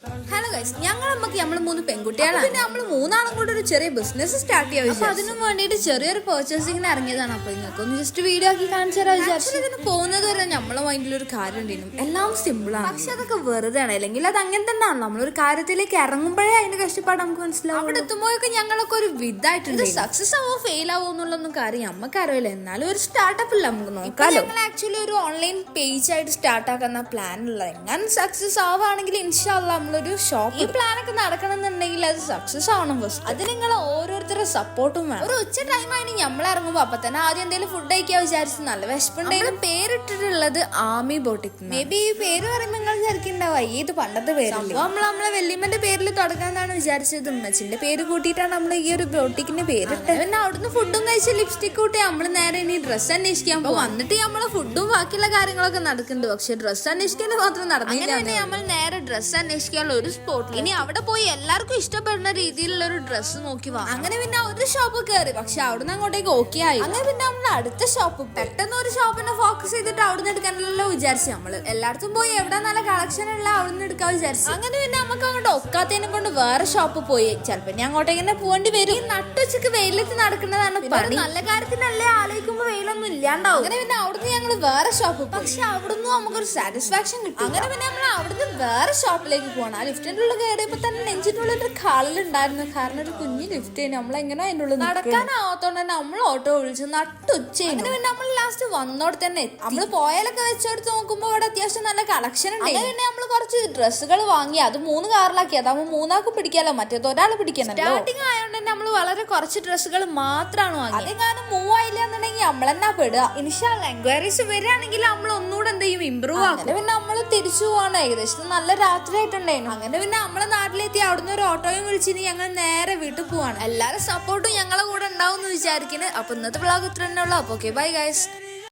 Hello guys, നമ്മൾ മൂന്ന് പെൺകുട്ടികളാണ്. പിന്നെ നമ്മൾ മൂന്നാളും കൂടെ ഒരു ചെറിയ ബിസിനസ് സ്റ്റാർട്ട് ചെയ്യാൻ. അപ്പൊ അതിനും വേണ്ടിയിട്ട് ചെറിയൊരു പർച്ചേസിങ്ങിന് ഇറങ്ങിയതാണ്. അപ്പൊ നിങ്ങൾക്കൊന്ന് ജസ്റ്റ് വീഡിയോ ആക്കി കാണിച്ചു തരാൻ വിചാരിച്ചു. ഇതിന് പോകുന്നത് വരെ നമ്മളെ മൈൻഡിൽ ഒരു കാര്യം ഉണ്ടായിരുന്നു, എല്ലാം സിമ്പിൾ ആണ്. പക്ഷെ അതൊക്കെ വെറുതെ ആണ്, അല്ലെങ്കിൽ അത് അങ്ങനെ തന്നെയാണ്. നമ്മളൊരു കാര്യത്തിലേക്ക് ഇറങ്ങുമ്പോഴേ അതിന്റെ കഷ്ടപ്പാട് നമുക്ക് മനസ്സിലാവും. അവിടെ എത്തുമ്പോഴൊക്കെ ഞങ്ങളൊക്കെ ഒരു വിധായിട്ടുണ്ട്. സക്സസ് ആവോ ഫെയിൽ ആവോ എന്നുള്ളൊന്നും കാര്യം നമുക്ക് അറിയില്ല. എന്നാലും ഒരു സ്റ്റാർട്ടപ്പ് ഇല്ല, നമുക്ക് നോക്കാം. ഞങ്ങൾ ആക്ച്വലി ഒരു ഓൺലൈൻ പേജ് ആയിട്ട് സ്റ്റാർട്ട് ആക്കുന്ന പ്ലാൻ ഉള്ളത്. എങ്ങനെ സക്സസ് ആവുകയാണെങ്കിൽ ഇൻഷാല്ലാ നമ്മളൊരു ഷോപ്പ്. ഈ പ്ലാൻ ഒക്കെ നടക്കണമെന്നുണ്ടെങ്കിൽ അത് സക്സസ് ആവണം ഫസ്റ്റ്. അത് നിങ്ങൾ ഓരോരുത്തരുടെ സപ്പോർട്ടും വേണം. ഒരു ഉച്ച ടൈം ആയി നമ്മൾ ഇറങ്ങുമ്പോ അപ്പൊ തന്നെ ആദ്യം എന്തെങ്കിലും ഫുഡ് കഴിക്കാൻ വിചാരിച്ചു. നല്ല വിശപ്പുണ്ടെങ്കിലും പേരിട്ടിട്ടുള്ളത് ആമി ബോട്ടിക്. മേ ബി ഈ പേര് പറയുമ്പോൾ നിങ്ങൾ വിചാരിക്കുന്നുണ്ടാവും ഇത് പണ്ടത്തെ പേരല്ലേ. നമ്മളെ വല്യമ്മന്റെ പേരിൽ തുടങ്ങാന്നാണ് വിചാരിച്ചത്. ഉമ്മച്ചിന്റെ പേര് കൂട്ടിയിട്ടാണ് നമ്മൾ ഈ ഒരു ബോട്ടിക്കിന്റെ പേരിട്ടത്. പിന്നെ അവിടുന്ന് ഫുഡും കഴിച്ച് ലിപ്സ്റ്റിക് കൂട്ടി നമ്മൾ നേരെ ഇനി ഡ്രസ്സ് അന്വേഷിക്കാൻ പോകും. വന്നിട്ട് നമ്മളെ ഫുഡും ബാക്കിയുള്ള കാര്യങ്ങളൊക്കെ നടക്കുന്നുണ്ട്. പക്ഷെ ഡ്രസ്സ് അന്വേഷിക്കാൻ മാത്രം നടന്നില്ല. നമ്മൾ നേരെ ഡ്രസ്സ് അന്വേഷിക്കാനുള്ള ഒരു സ്പോട്ട്. ഇനി അവിടെ പോയി എല്ലാവർക്കും ഇഷ്ടപ്പെടുന്ന രീതിയിലുള്ള ഒരു ഡ്രസ്സ് നോക്കി വാങ്ങാം. അങ്ങനെ പിന്നെ ഒരു ഷോപ്പ് കയറി. പക്ഷെ അവിടുന്ന് അങ്ങോട്ടേക്ക് ഓക്കെ ആയി. അങ്ങനെ പിന്നെ നമ്മൾ അടുത്ത ഷോപ്പ് പെട്ടെന്ന് ഒരു ഷോപ്പിനെ ഫോക്കസ് ചെയ്തിട്ട് അവിടുന്ന് എടുക്കാനല്ലോ വിചാരിച്ചു. നമ്മള് എല്ലായിടത്തും പോയി എവിടെ നല്ല കളക്ഷൻ ഉള്ള അവിടുന്ന് എടുക്കാൻ വിചാരിച്ചു. അങ്ങനെ പിന്നെ നമുക്ക് അങ്ങോട്ട് ഒക്കാത്തതിനെ കൊണ്ട് വേറെ ഷോപ്പ് പോയി. ചിലപ്പോ ഞാൻ അങ്ങോട്ടേക്ക് തന്നെ പോകേണ്ടി വരും. ഈ നട്ടുച്ചക്ക് വെയിലത്ത് നടക്കുന്നതാണ് പണി. നല്ല കാര്യത്തിനല്ലേ ആലോചിക്കുമ്പോ വെയിലൊന്നും ഇല്ലാണ്ടാവും. അങ്ങനെ പിന്നെ അവിടുന്ന് ഞങ്ങൾ വേറെ ഷോപ്പ്. പക്ഷെ അവിടുന്ന് നമുക്കൊരു സാറ്റിസ്ഫാക്ഷൻ കിട്ടും. അങ്ങനെ പിന്നെ നമ്മൾ അവിടുന്ന് വേറെ ഷോപ്പിലേക്ക് പോകണം. ആ ലിഫ്റ്റിന്റെ ഉള്ളിൽ കയറിയപ്പോ തന്നെ നെഞ്ചിനുള്ളിൽ ഒരു കാളിലുണ്ടായിരുന്നു. കാരണം ഒരു കുഞ്ഞു ലിഫ്റ്റ് നമ്മളെങ്ങനെ അതിൻ്റെ ഉള്ളിൽ നടക്കാനാവാത്തോണ്ട് തന്നെ നമ്മൾ ഓട്ടോ വിളിച്ചു നട്ടുച്ച. അങ്ങനെ പിന്നെ നമ്മൾ ലാസ്റ്റ് വന്നോടെ തന്നെ നമ്മൾ പോയാലൊക്കെ വെച്ചെടുത്ത് നോക്കുമ്പോ ഇവിടെ അത്യാവശ്യം നല്ല കളക്ഷൻ ഉണ്ട്. അങ്ങനെ പിന്നെ നമ്മൾ കുറച്ച് ഡ്രസ്സുകൾ വാങ്ങി. അത് 3 കാറിലാക്കി. അതാവുമ്പോൾ 3 ആൾക്ക് പിടിക്കാലോ, മറ്റേത് ഒരാൾ പിടിക്കണം. സ്റ്റാർട്ടിങ് ആയതുകൊണ്ട് തന്നെ നമ്മൾ വളരെ കുറച്ച് ഡ്രസ്സുകൾ മാത്രമാണ് വാങ്ങി. അതെങ്ങാനും മൂവ് ആയില്ല എന്നുണ്ടെങ്കിൽ നമ്മളെന്നാ പെടുക. ഇൻഷാല്ലാ എൻക്വയറീസ് വരികയാണെങ്കിൽ നമ്മൾ ഒന്നുകൂടെ എന്ത് ചെയ്യും, ഇമ്പ്രൂവ് ആക്കും. പിന്നെ നമ്മൾ തിരിച്ചു പോവാണ്. ഏകദേശം നല്ല രാത്രി ആയിട്ടുണ്ടായിരുന്നു. അങ്ങനെ പിന്നെ നമ്മളെ നാട്ടിലെത്തി അവിടുന്ന് ഒരു ഓട്ടോയും വിളിച്ചിട്ട് ഞങ്ങൾ നേരെ വീട്ടിൽ പോവാണ്. എല്ലാവരും സപ്പോർട്ടും ഞങ്ങളെ കൂടെ ഉണ്ടാവും എന്ന് വിചാരിക്കുന്നത്. അപ്പൊ ഇന്നത്തെ വ്ളോഗ് ഇത്ര തന്നെ ഉള്ളു. അപ്പൊ ഓക്കെ, ബൈ ഗൈസ്.